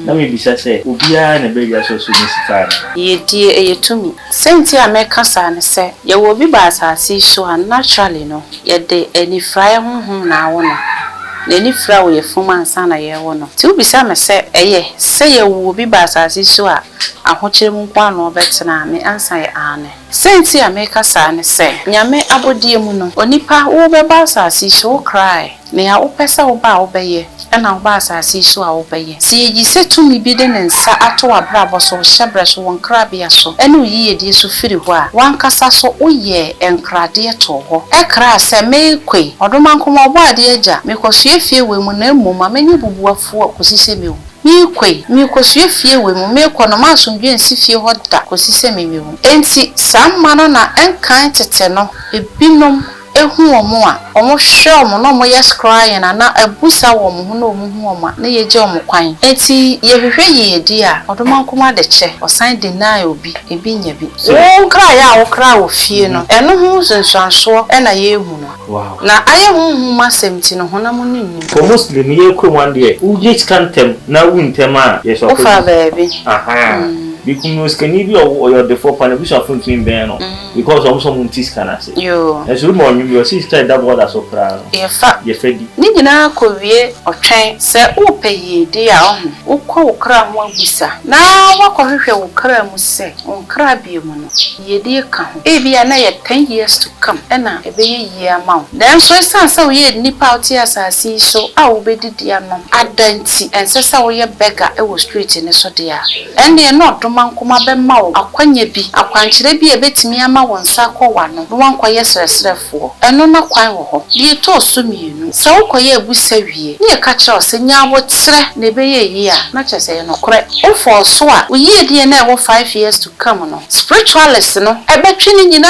na me bisa say obia na be ya so so ni sika na ye die e yetumi senti ameka sa ne se ye wo bi ba asase so naturally no ye de ani fry honhom na wo no na ni fra wo ye fuma ansa na ye wo no ti obi sa me se eye se ye wo bi ba asase so a ahokyere mu kwa no obetena me ansa ye ane senti ameka sa ne se nyame abodie mu no onipa wo be ba asase so cry ne ya opesa wo ba wo beye ana wo ba asase so a wo beye si ye se tumi bi de ne nsa ato abrabo so hyebra so won krabia so ene yiye die so firi ho a wankasa so oye enkrade to ho ekra se mekwe odomankomo obo ade agya mekosuefie we mu na mmom amenyi bubuafo akosise mewu mi kosue fie we mu me kono ma asomdwe nsi fie ho da kosise mewu enti samma no na enkan tete no ebinom ehu omo a omo hwe omo no mo yes crying na abusa wo mo no omo hu omo na ye je omo kwan enti ye hwehwe ye di a odomankoma de che osan deny obi ebi nya bi wo kra ya wo kra wo fie no eno hu sunsanso e na ye hu no wow na aye hu masemti no honam no ni ko muslim ye kro wan de uje kantem na wuntem a ye so ko fa baby aha because can you be or the four panel which are from Ben because also Muntis can say yo as you more your sister that water so proud ye fa ye fedi ni nyina ko wie otwen se wo paye de a wo ko wo kra ho abusa na wo ko hwehwe wo kra mu se wo kra bie mu no ye de ka ho e bia na ye 10 years to come ena ebe ye ye ama then so sansa wo ye nipa oti asase so a wo bedidi anom adanti ensesa wo ye beggar e wo street ni so de a ene no mankoma be mawo akwanya bi akwankyere bi ebetimi ama wonsa akwa no wankoye sresrefo eno na kwan wo ho die to so mienu se wokoye abusa wie ne ka kire o se nya abotre na be ye yi a na kyese no kore o for so a uye die na wo 5 years to come no spiritualist no ebetwe ni nyina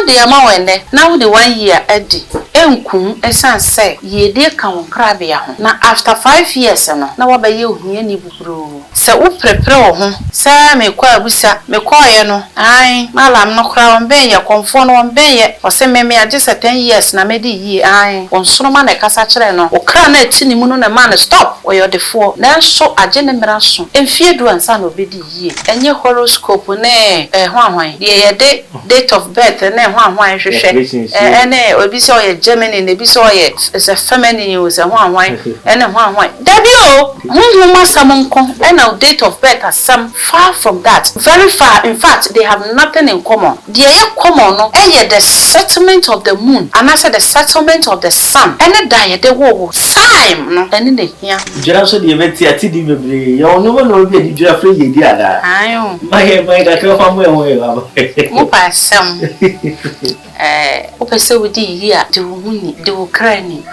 de ama wende na wo de 1 year edi enku esanse ye de ka won krabia ho na after 5 years no na wo ba ye ohia ni buburo se wo prepare wo ho se me kwa abusa me koye no ai malam no kra won ben ye konfo no won ben ye o se me age 10 years na me di yi ai won soro ma na kasa kire no o kra na ati ni mu no na man stop o yo de fo na so age ne mra so enfie du ansa na obedi yi enye horoscope ne hwanhwan de ye de date of birth ne hwanhwan hwehwe ene obi so ye Germany ne bi so ye is a feminine was a hwanhwan ene hwanhwan dabi o hu ma samonko ene date of birth as some far from that very far in fact they have nothing in common the common no the settlement of the moon and I said the settlement of the sun and the de wo time no ene ne hia jira so de beti ati di bebre yo no no bi di jira free ye di ada ayo my ga ka fa mo e ho mo pa sam o pese wudi yi a de wo huni de wo krani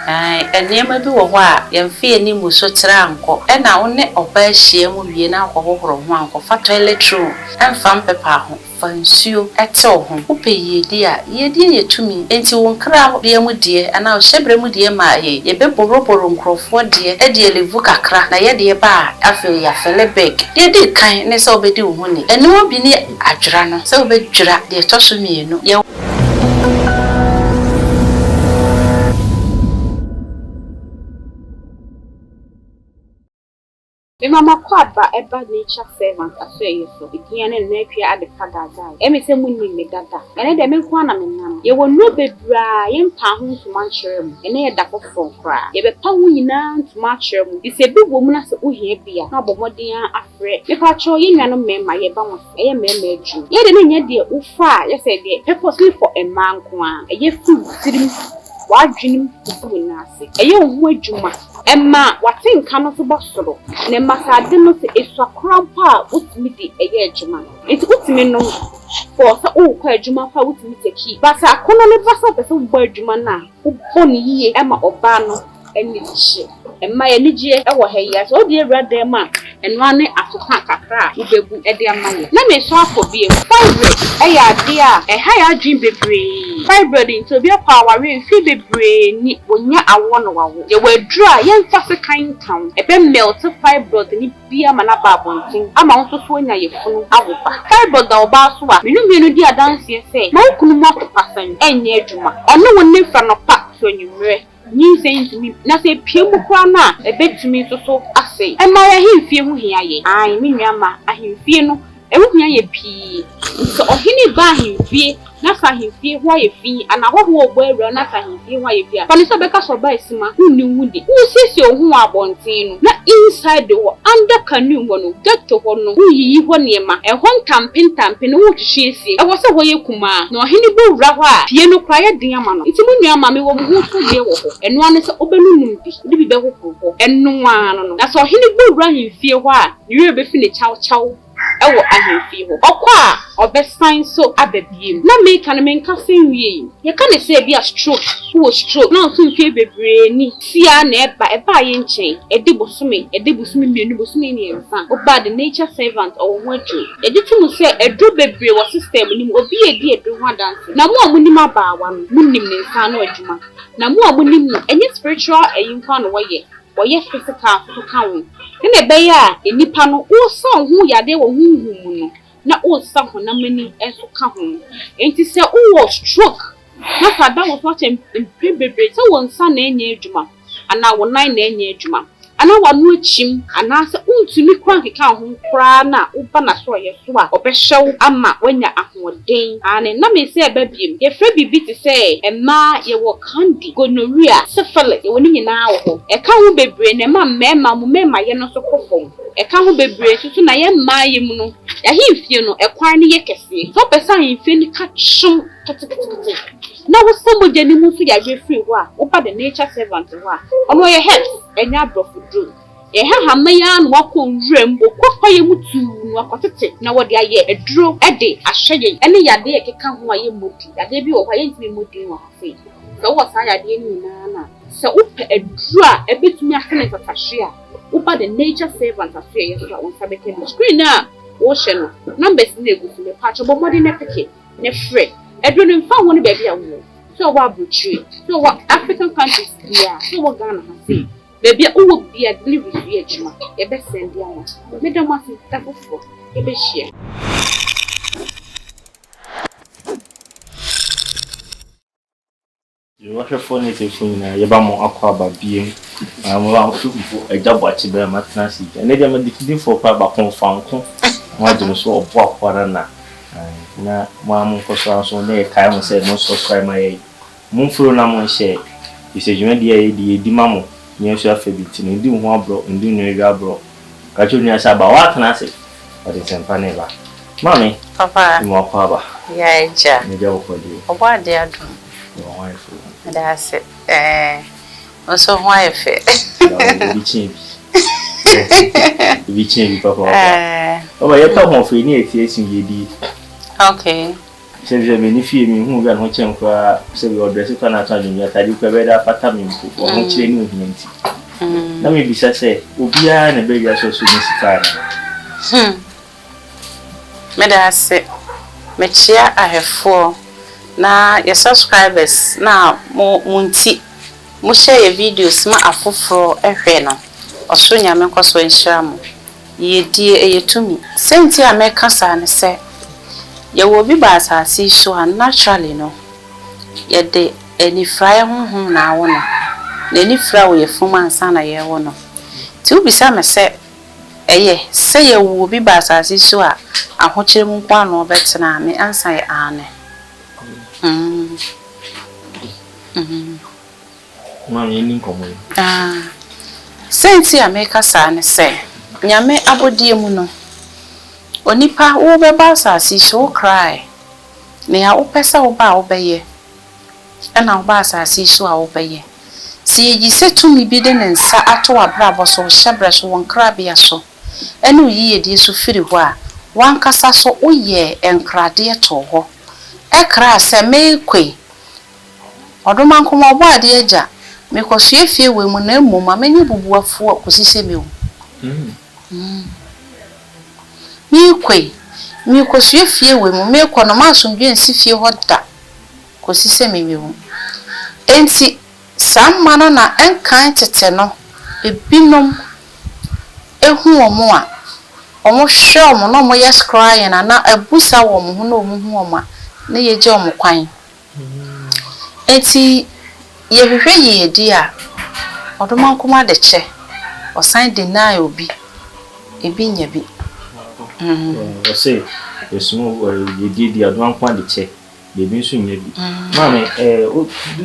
enema bi wo ho a yemfe ani mu so tira anko e na wo ne oba hie mu wie na akwohoro ho anko fa toilet room emfa mpepa ho fansuo etel ho wo pe yedi a yedi yetumi enti wo nkra bia mu die ana o hyebre mu die ma ye be boroboro nkrofo die e die levu kakra na ye die ba afi ya fele beg ye di kan ne so obedi wo huni enema bi ni adwira no so obedwira de toso mienu ye Mama kwaba eba nature servant afeye so idiane na twa ade kagaza e me se munni me dada ene de me kwa na me nam ye wonu bebra ye mpa ho ntuma kyerɛ mu ene ye da kofo kra ye be pa ho nyina ntuma kyerɛ mu ise bi wo mu na se ohia bia na bomoden afre me pa cho ye nwa no mema ye ba mo ye mema adwu ye de ne nya de ufa ye se de purposely for a man kwa ye fu tirim wadwenim kubu na ase eye ohu adwuma emma watenka no so bosoro ne masade no se eswakrampa utimi di eye adwuma enti utimi no for so o kwa adwuma fa utimi teki basa akono ne basa besa wo adwuma na wo boni yiye emma oba no eni hye emma ye nigye e wo heya so odi ewrade ma enwa ne atoka kakra ubebu e de amaye na me so afobie fibroid e ya de a e ha ya dream bebre fibroid into be power we fi bebre ni wonya awo no wawo ye wadru a ye mfa se kan town e be melt fibroid ni bia mana ba bontin ama nso so nya ye funu awoba fibroid da oba so a menu di adanse se na kunu mo pasan enye adwuma ono wonni fa no pa so nyumre nyi sense mi na se pie mu kwa na ebetumi so ase e ma ya himfie ho hia ye ai me nuama ahimfie no e ho hia ye pii so ohini ba ahimfie na sa ahimfie ho ye fi ana ho ho ogbo awura na sa ahimfie ho ye fi a pani so beka so ba esima hunni wudi wo sisi ohun abonten no na inside the under canoe ho no get to ho no yi ho niema e ho ntampe no wo twehwe esie e wo se ho ye kuma na ohini bo wura ho a pie no kwa ye den ama no iti mu nuama me wo mu so ye wo ho eno ane se obenunum bi bi be ho ho eno ano no na so ohini bo wura ahimfie ho a ni be fi ne chaw ewo ahemfie ho okwa obesan so ababiem na me kan me nka senwie ye ka ne se bia stroke stroke na so mfie bebre ni sia na eba ye nchen edebosumi mienu bosumi ni enfa oba the nature servant or wonju editum se edro bebre wo system ni obi edi edro ho dance na mo amunim abaawa no munim ne nsa na adwuma na mo amunim enye spiritual eyinkwa no woye physical so kan na be ya enipa no wo son hu yade wo hu mu no na wo sa honamani enso ka ho enti se wo stroke na sada wo so bebe se wo nsa na enye adwuma ana wo nan na enye adwuma ana wa no achim ana se untumi kwa nkeka ho kra na uba na so ye so a obehyew ama wanya ahoden ane na me se ebabiem ye fra bibi ti se ema ye wo candy gonorrhea syphilis ye woni nyina wo ho e ka ho bebre na ma mema mu mema ye no so kofom e ka ho bebre so na ye ma ye mu no ya himfie no e kwan ne ye kese so pesa himfie ni ka chum kete na wo samo jani mu so ya free ho a wo ba the nature servant ho a ono ye health enya brofudru ye ha maya no wako nwrem okwa ye mutu no akotete na wo de aye eduro ede ahye ene yade ye keka ho aye modi yade bi wo kwa ye ntimi modi wo afi so wo sa yade ni na se upe eduro a ebetumi ahene tatahye a wo ba the nature servant afi ye so won sabeke no screen na wo hye no numbers na egusu me patch bo modi na peke ne free eduro no mfa won be bia wo so wa buchi so wa African countries yeah so wa Ghana ha say baby o be a delivery ejuma e be send ya wa me da ma sin ta fofo e be share you wa hwefo ne te fun na ye ba mo akwa ba biem mo wa fufu e jabo achi be ma transi ne dia ma dikidi for pa ba kon fanko mo adum so obo akwara na mo ko so ne kai mo se no subscribe my mo furo na mo share isejuma dia ye di mamo ni so afebiti ni ndi ho abro ndi no ega abro ka chu ni asa ba wa kana se o de sempa ne ba mami papa mo kwa ba ya eja ni jawo ko di obo ade adu o wa ifu ada se oso ho ayefe bi chen papa o ba ye pa mo fe ni etie sin ye di okay se je me ni fie mi hu ga no chen kwa se we odress kwa na ta nyu ya tadi kwa be da pata mi mfu o ho chire ni ohianti na me bisa se obia na be ya so so ni sikana me da se me chia ahefo na your subscribers na munti mo share videos ma afoforo ehwe no oso nyame kwaso enhira mo ye die eyetumi senti ameka sa ne se ye wo bi ba asase so naturally no ye de eni fry honhom na awo no na eni fra wo ye fuma ansa na ye wo no ti obi sa me se eye se ye wo bi ba asase so a ahokyere mu kwa no obetena me ansa ye ane mami ni komo senti ameka sa ne se nyame abodie mu no onipa wo beba asase so cry ne ya opesa wo ba obeye ena wo ba asase so a obeye si eji setumi bi de nsa ato abrabo so hyebre so won krabia so enu yiye die so firi ho a wankasa so oye enkrade to ho ekra se mekwe odoma nkomo obo ade agya mekosuefie we mu na emu ma menye bubuafo kosise mewu mi kosuefie we mu meko no masundwe nsifie hoda kosise mewu enti samma na enkan tete no ebinom ehu omo a omo hwe omo no mo yes crying na abusa wo mo ho na omo hu omo na yeje omo kwan enti ye hwehwe ye di a odoma nkoma de che osan deny obi ebi nya bi o say esumo ye di odoma nkoma de che ebi nso nya bi mama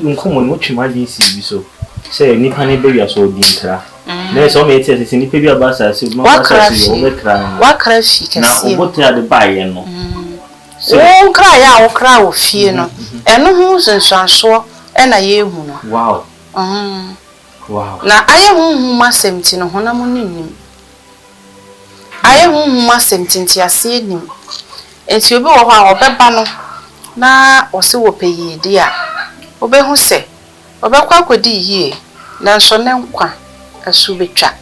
nkomo no twema di si bi so say nipa ne be ya so di ntra na so me tie nipa bi abasa se ma abasa se o metra wa kra fi kase na obote ade baye no o kra ya o kra o fie no eno hu sensanso e na ye hu no wow wow na aye hu masem ti no honam nim aye hu masem ti ase nim enti obi wo ho a obeba no na o se wo peyi di a obe hu se obekwa akodi yie na so ne nkwa asu betwa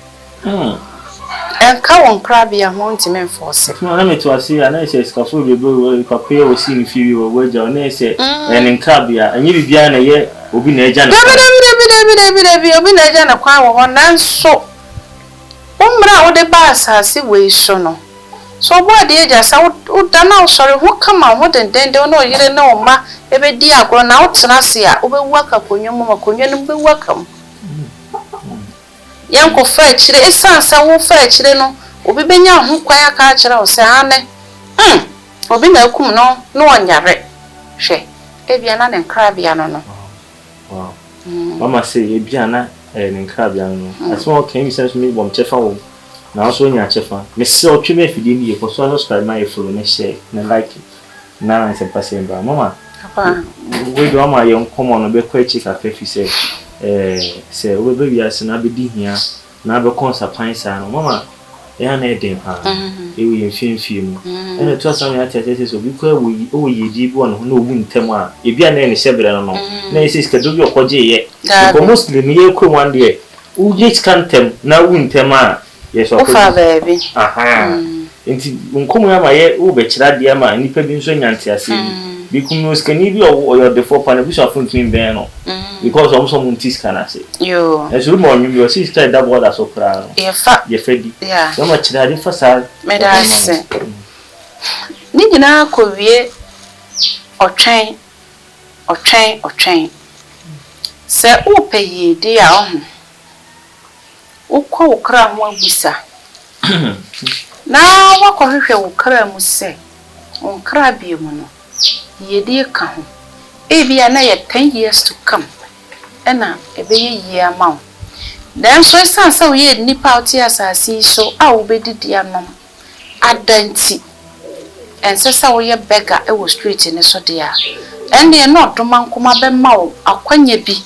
enka won kra bia ho ntime enforce no na meto ase ana ese skafo bebe pape o si ni fi wo waja na ese en nkra bia anyi bibia na ye obi na eja na Debi obi na eja na kwa wo na so umra wo de ba asase we so no so bo de eja sa wo da na usori ho kama ho dendende no yire na o ma ebe di agro na wo tena se a wo be waka konyo mo makonyo no be waka mo yanko fa chire esansa wo fa chire no obi benya ho kwaya ka chire o se ane obi na akum no onyare hwe ebia na ne nkra bia no wow mama say ebia na ne nkra bia no aso kan mi sense me bom chefa wo na so nya chefa me se o tweme fidi ni e ko so subscribe my follow me share na like na se passe mba mama papa we do ama ye nkomo no be kwa chi ka fa fi se we be bia se na be di hia na be konsa pansa no mama ya na eden ha e we mfimfie mu ene to asam ya tete so bi kwa wo ye di bi won no obu ntem a e bia na ne shebre no na ese ska do bi okoje ye ko muslim ye ko wan de u je skantem na wu ntem a ye so ko fa baby aha enti nkomo ya ma ye wo be kira de ma nipa bi nso nyanti ase bi kuno skani bi o yo de for pan bi so afun twin ben no because some muntis kana say yo esu mo nyu bi sister da boda so kra no ye fa di so ma kira di fa sa me da se ni gina ko wie otwen se o peye di a ho ukọ ukra ho abusa na wakọ hwehwe ukra mu se unkra bi mu no yedi ka ho ebia na ye 10 years to come ena ebe ye ama then so sansa we nipa oti asasi so a obedidi anom adanti ensesa wo ye beggar e wo street ni so dia ene no doma nkoma be ma wo akwanya bi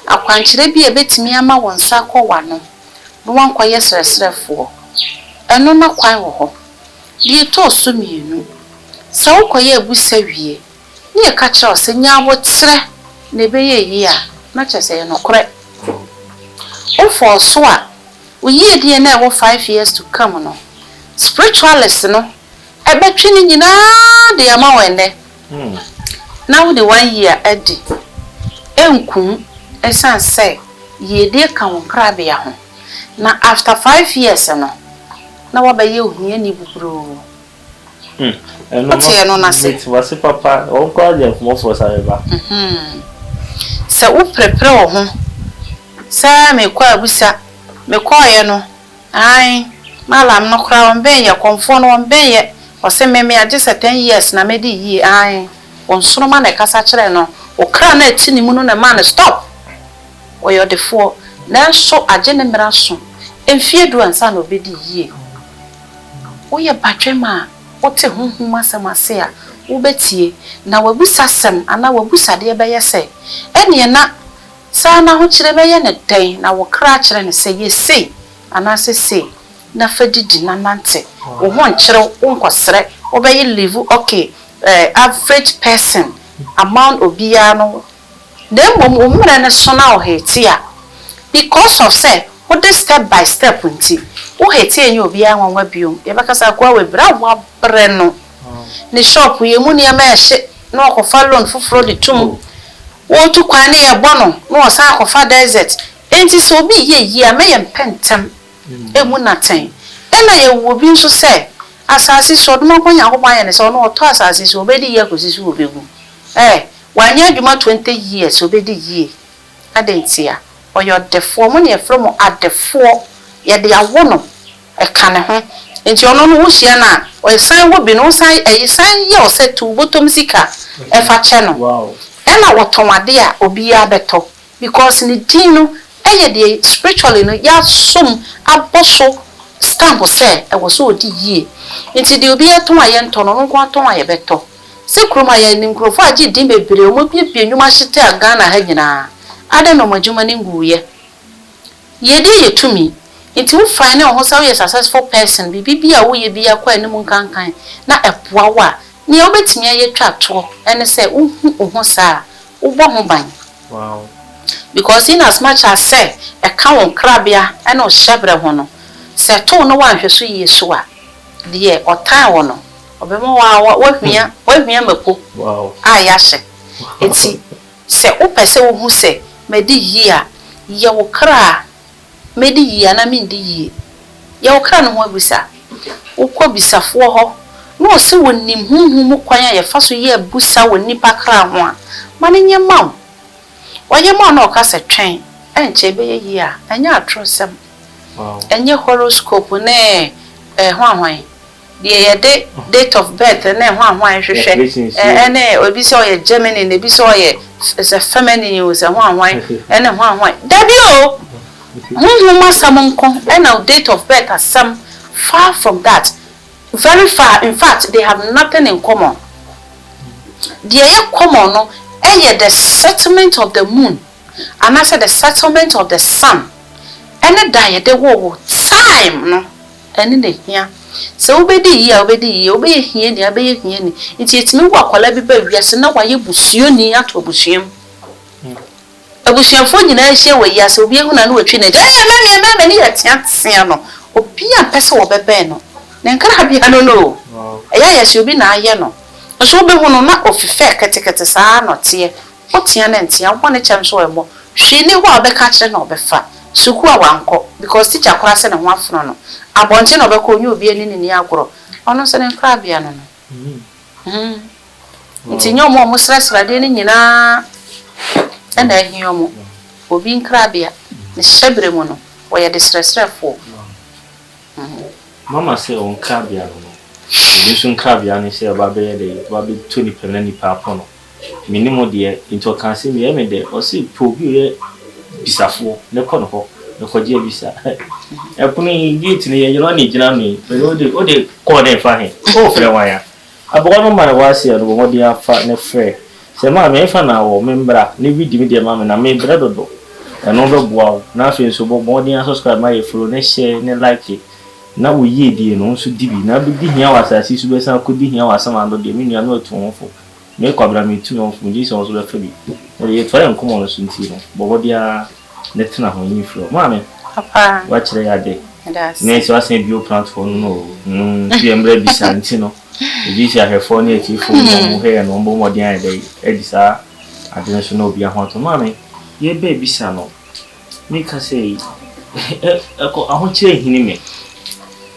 akwankyere bi ebetimi ama won sa kọ wano no wankwa ye sresrefo eno na kwan wo ho die to so mienu sa wo kọ ye ebusa wie ni e ka kire o se nya wo tere na ebe ye yi a na chese no kore o for so a wo ye die na wo 5 years to come no spiritualist no ebetwi ni nyina de ama wende na wo de 1 year edi enku esan say ye de ka won krabia ho na after 5 years no na wo ba ye ohia ni buburo no na say wase papa o kwa je mo for sareba se wo prepare wo ho sa me kwa abusa me kwa ye no ai malam no kra won ben ye konfo no won ben ye o se me agese 10 years na me di yi ai on soro ma na kasa kire no o kra na ati ni mu no na man stop o yo de fo na so age ne mra so enfie du ansa na obedi yi o ye batwema o te honhum asemase a wo betie na wabusa sem ana wabusa de be ye se ene na sa na ho kire be ye ne den na wo kra kire ne se ye sei ana se sei na fadidi na nante wo ho nkire wo nkosere wo be ye live okay average person amount obia no dem mo mra ne so na o heti a because of say what the step by step nti wo heti enye obia nwanwa biom ye bakasa kwa we bra wo bre no ni shop ye mu ne ma ehye na okofa loan foforo de tum wo tu kwane ye bono na o sa akofa desert enti so bi ye yi a me ye mpentem emu naten ena ye wo bi nso say asasi so do ma konya ko ya ne so no to asasi so obedi ye kosisi obegu wanya adwuma 20 years obedi ye adentia oyo defo mo ne from adefo ye de awo no e ka ne ho enti ono no wo hia na o san wo bi no san e san ye o se tu botom sika e fa che no wow e na woton ade a obi ya beto because ni din no e ye de spiritually no ya som aboso stamp say e wo so odi yie enti de obi aton aye nto no nko aton aye beto se kroma ya ni nkrofo agi din bebre o mo bie nwuma hyete Ghana ha nyina ade no madwuma ni nguye ye de ye tumi enti wo find ho say you successful person bibi a wo ye bia kwa anim nkankan na epoa wa ni obetimi aye twato ene say wo ho sa wo bo ho ban wow because in as much as say e ka won krabia ene o hyebre ho no se to no wa hweso yesu a de otan wo no obemo wa hwia mako wow ya hye enti se wo pese wo hu se medi yi a ye wo kra medi yi na mindi yi ye wo kra no ho abisa wo kɔ bisafo ho no se wonim hunhum kwan a ye fa so ye busa woni pa kra ho a mane nye maw waye maw na okasa twen enche be ye yi a anya atrosem wow enye horoscope ne hwan the date of birth and then hwan hwehwe ene obi so ye Germany ne bi so ye is a feminine was a hwan ene hwan dabi o hunhum asamonko ene date of birth as some far from that very far in fact they have nothing in common the common no the settlement of the moon and I said the settlement of the sun ene die de wo time no ene ne hia so obedi yi hia ni abeye hia ni nti etimi wo akwala bi ba wiase na waye busuoni ato busuam abusuafo nyina hie wo yi ase obi ehu na no watwi na ja me ni yatia no obi a pese wo bebe no ne nkara bia no eya yesi obi na aye no so obi hu no na ofife ketekete saa no tie otia na ntia wo ne chem so emo hwe ni ho abeka kire na obefa suku a wanko because teacher kwara se na ho afono no abonte na obekọ onye obi ani ni agoro ono se ne nkra bia no nti nyomo mo srasra de ni nyina na ahiomo obi nkra bia ne shebre mu no wo ye de srasrafo mama se on nkra bia no bisu nkra bia ne se ba be de ba be tuni pemna ni pa pono minimo de into kan se me me de o se probi ye bisafo ne kono ho ne koje bisa epuni gate ne ye no ni gina mi o de ko de fa he o fere wan ya abo no ma wa se no mo de afa ne fre se ma me fa na wo membra ne vidi mi de ma me na me bra dodo e no be boa na afi so bo mo de subscribe ma ye follow ne share ne like na wo ye die no so dibi na bi di hia wa sa si su be san ko di hia wa sama ndo de mi nua no to wonfo me kwabra me tu no fu ji so so be fa bi ye to yan komo no so nti no bo dia netna ho yin fro mama papa wa kire ya de that's ne so asen bio platform no bi emre bi santi no ji sha hefo ne ti fu mo he no mbo mo dia de edisa adene so no bi ho to mama ye be bi sa no me ka sei ko ahon kire hini me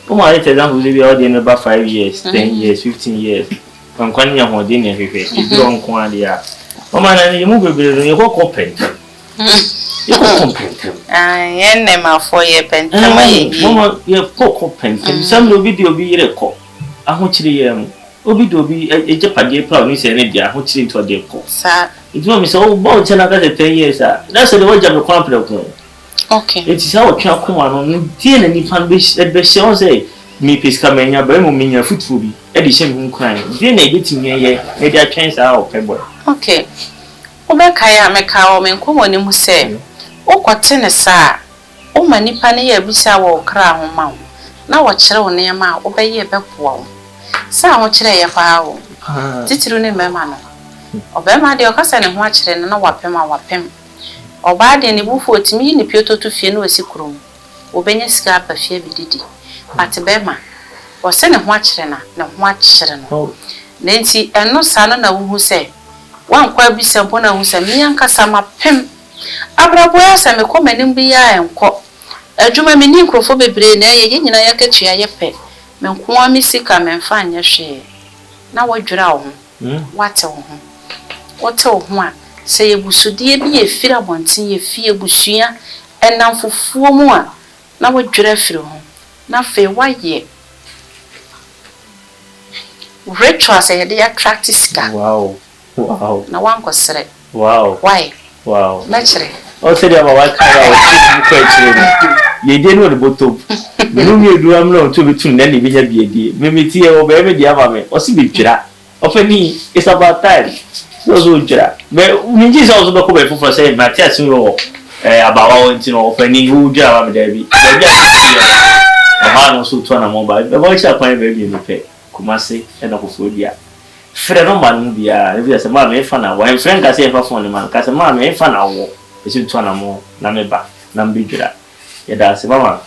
o ma let example bi o de me ba 5 years 10 years 15 years kan kwan nya ho de ne hwehwe bi on ko ade a mama na ni mu bebere no ye ko compent you compent yenne ma for ye pentama ye mama ye ko compent some no video bi yere ko ahon kire ye obi do bi ejepade plan ni se ne dia ahon kire to de ko sa it me say oh boy chena ka 10 years that's the way jam ko ample ko okay it is how twa ko no tie na ni fan be she on say mi piska menya ba mu menya futu bi e de she mi nkran die na ebetimi ye e de atwen sa o pebo okay obeka ya meka o me nkomo ni mu se okote ne sa o manipa ne ya bisa wo kra ho ma wo na wo kire wo ne ma obeye bepoa wo sa ho kire ye pa wo titiru ne mema no obema de okasa ne ho akire ne na wapem oba de ne bufu otimi ni pioto to fie no asikrum obenya sika pa fie bididi but bema wo se ne ho akire na ne ho akire no nenti eno sa no na wo se wan kwa bisa bona hu se mi ankasa mapem abraboya se me komanim bi ya enko adwuma me ni nkrofo bebre na ye nyina ya katua ye pe me nko ami sika me mfa anya hwe na wadwura wo ho wate wo ho wote wo ho a sɛ yɛbusudie bi yɛfiri abɔnten yɛfie busua ɛnam fufuo mu a na wɔdwerɛ firi ho na afei wayɛ rituals a yɛde attract sika wow na wankɔsrɛ wow why mɛkyerɛ o se dia ma wa ka ya o ti ko ekyire ni ye de no de bottom no mi edu am na o to bitun na ni bi nya biedie me me tie o be me dia ma me o si bi twira o fa ni it's about time so twira me ni ji so be ko be fufu say ma tia sin ro abawa won ti no o fa ni o twira ma me da bi da bi a ha no so to na mo ba be bo cha kwan be bi me pe kumase e na ko fo dia frɛ no ma no bia e bi say ma me fa na wo en friend ka say fa phone man ka say ma me fa na wo esi to na mo na me ba na mbi dwira ya da se mama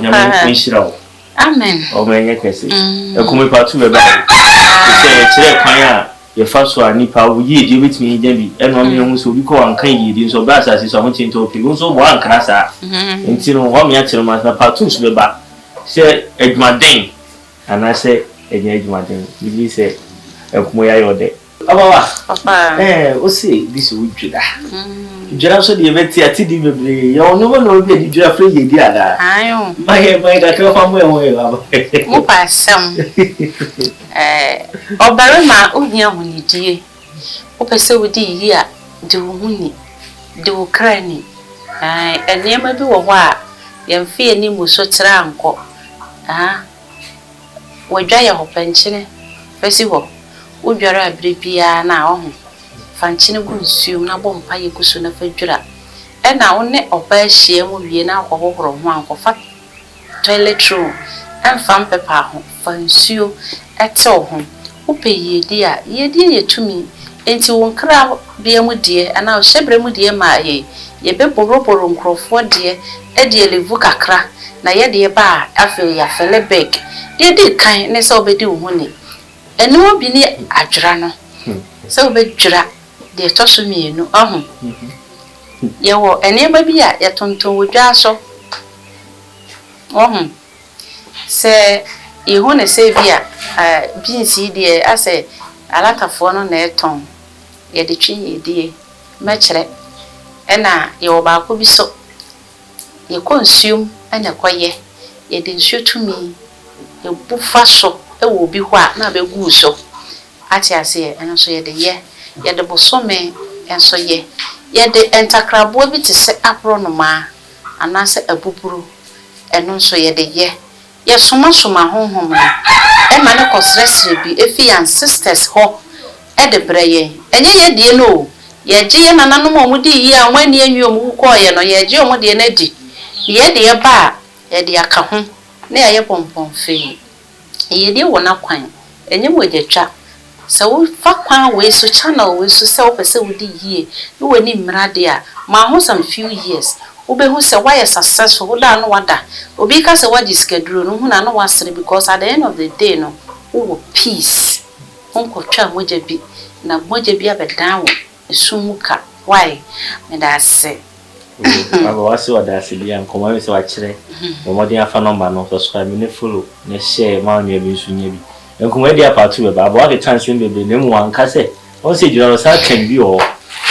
nyame ko nshira wo amen o me nye kese e kuma pa tu be ba se kire kwan a ye fa so ani pa wo yi di betimi nya bi e no me hu so bi ko an kan yi di so ba asase so ho tinto pi wo so bo an kra sa enti no ho me a kire ma pa tu so be ba se edmaden ana se enye edmaden bi se e kuma ya yo de abawa papa o se bi so wudwira Jura so de beti ati di bebre ya ono mo no bi di jura fre ye di ada ayo mai ka ka fa mo e baba mo pa sam obere ma ohia hunidie o pese wodi yi a de wo huni de wo krani enema bi wo ho a ye mfe ni mu so tra anko wadwa ye ho penchene fesi ho udwara abrebia na ho fanchine gu nsuom na bompa ye guso na fadwura na wonne oba hie mu wie na akwohoro ho ankofa toilet room fam pepa ho fansuo etew ho upeyi di a ye tumi enti wonkra bia mu die ana ohyebre mu die ma ye beboroboro nkrofo die de elevu kakra na ye de ba afi ya fele beg de kan ne so obedi wo ni eni obi ni adwura no so obedwura de toso mienu ahụ yewo enema bi a yetonton wodwa so se ihu ne se bi a binsi de ase alatafo no na eton ye de twi yedie mekere ena yewo ba ko bi so ye konsume anya koye ye de nsuo tumi ye bufa so ewo bi ho a na be gu so ati ase eno so ye de ye de bosome enso ye de entakrabo bi te se apro no ma anase abuburu eno nso ye de ye soma honhom no e ma ne kosresre bi efi yan sisters ho e de breye enye ye de no ye je ye nananom omudi yi a wani anwi omu ko ye no ye je omu de na di ye de ye ba ye de aka ho na ye pompom fe ye de wona kwan enye mo jetwa so fa kwan we so channel we so se opese wudi yie no wani mrade a ma ho some few years obehu se why successful oda no wada obi ka se wadi schedule no hu na no wasere because at the end of the day no wo peace onko twa moja bi na moja bi abedan wo esumuka why me da se baba wasi wada se bi an koma me se wa kire mo modin afa number no subscribe me follow na share ma nua bi nsunya bi enko dia part 2 baba wa ke chance bebe ne mu anka se o se jira sa kan bi o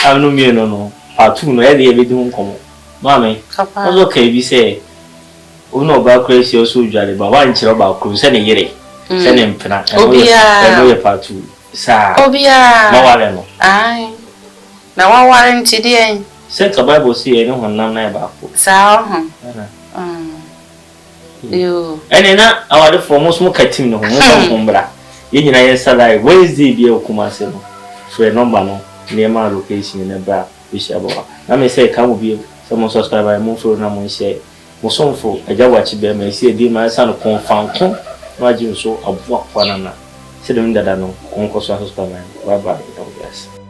amno mi no part 2 no e de be di nkomo mama o zo kai bi se uno ba crazy o so jare ba wa nchiro ba ku se ne yire se ne mpena e no ye part 2 sa obia ma wale no ai na wa wale ntidi en se ka bible se e no honam na ba ku sa ho yo ene na awade for mo so katim no ho mo kombra ye nyina ye salai Wednesday bi e kuma se no free number no ne ma location ne ba bi sha ba na me se ka mo bi se mo subscribe mo follow na mo share mo sonfo ajawachi be ma se di ma sa no konfanko na aji so abu akwana na se dem dada no onko so subscribe bye bye.